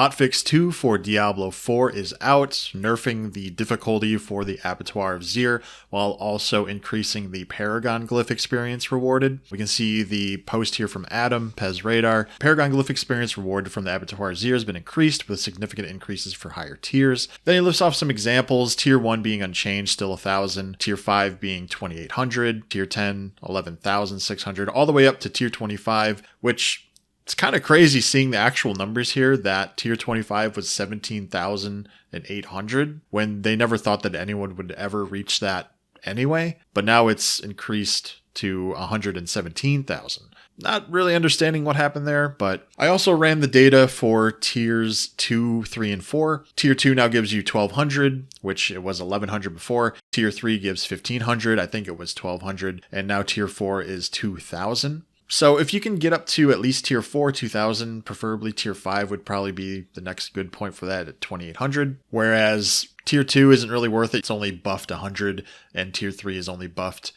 Hotfix 2 for Diablo 4 is out, nerfing the difficulty for the Abattoir of Zir, while also increasing the Paragon glyph experience rewarded. We can see the post here from Adam, Pez Radar. Paragon glyph experience rewarded from the Abattoir of Zir has been increased, with significant increases for higher tiers. Then he lists off some examples, tier 1 being unchanged, still 1,000, tier 5 being 2,800, tier 10, 11,600, all the way up to tier 25, which it's kind of crazy seeing the actual numbers here that tier 25 was 17,800 when they never thought that anyone would ever reach that anyway. But now it's increased to 117,000. Not really understanding what happened there, but I also ran the data for tiers 2, 3, and 4. Tier 2 now gives you 1,200, which it was 1,100 before. Tier 3 gives 1,500, I think it was 1,200, and now tier 4 is 2,000. So if you can get up to at least tier 4, 2,000, preferably tier 5 would probably be the next good point for that at 2,800. Whereas tier 2 isn't really worth it. It's only buffed 100 and tier 3 is only buffed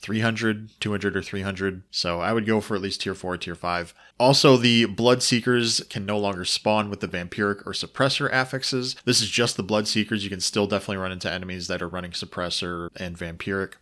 300, 200, or 300. So I would go for at least tier 4, tier 5. Also, the Blood Seekers can no longer spawn with the Vampiric or Suppressor affixes. This is just the Blood Seekers. You can still definitely run into enemies that are running Suppressor and Vampiric.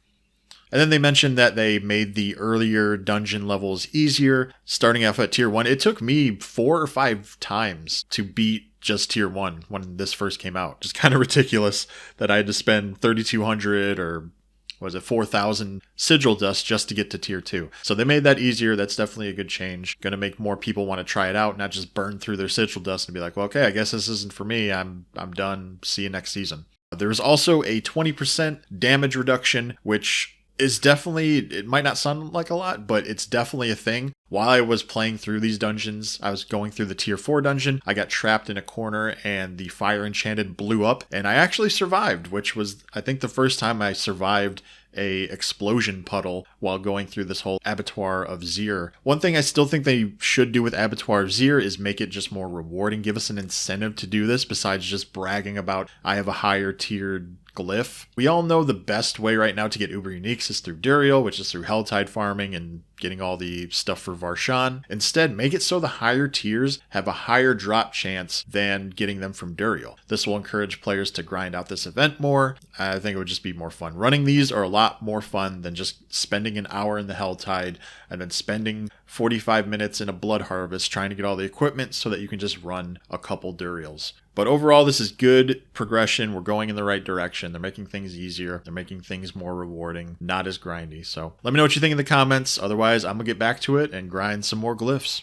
And then they mentioned that they made the earlier dungeon levels easier, starting off at tier 1. It took me 4 or 5 times to beat just tier 1 when this first came out. Just kind of ridiculous that I had to spend 3,200 or was it 4,000 sigil dust just to get to tier 2. So they made that easier. That's definitely a good change. Going to make more people want to try it out, not just burn through their sigil dust and be like, well, okay, I guess this isn't for me. I'm done. See you next season. There's also a 20% damage reduction, which is definitely, it might not sound like a lot, but it's definitely a thing. While I was playing through these dungeons, I was going through the tier 4 dungeon, I got trapped in a corner and the fire enchanted blew up and I actually survived, which was, I think, the first time I survived a explosion puddle while going through this whole Abattoir of Zir. One thing I still think they should do with Abattoir of Zir is make it just more rewarding, give us an incentive to do this besides just bragging about I have a higher tiered glyph. We all know the best way right now to get Uber Uniques is through Duriel, which is through Helltide farming and getting all the stuff for Varshan. Instead, make it so the higher tiers have a higher drop chance than getting them from Duriel. This will encourage players to grind out this event more. I think it would just be more fun. Running these are a lot more fun than just spending an hour in the Helltide and then spending 45 minutes in a Blood Harvest trying to get all the equipment so that you can just run a couple Duriels. But overall, this is good progression. We're going in the right direction. They're making things easier. They're making things more rewarding, not as grindy. So let me know what you think in the comments. Otherwise, I'm going to get back to it and grind some more glyphs.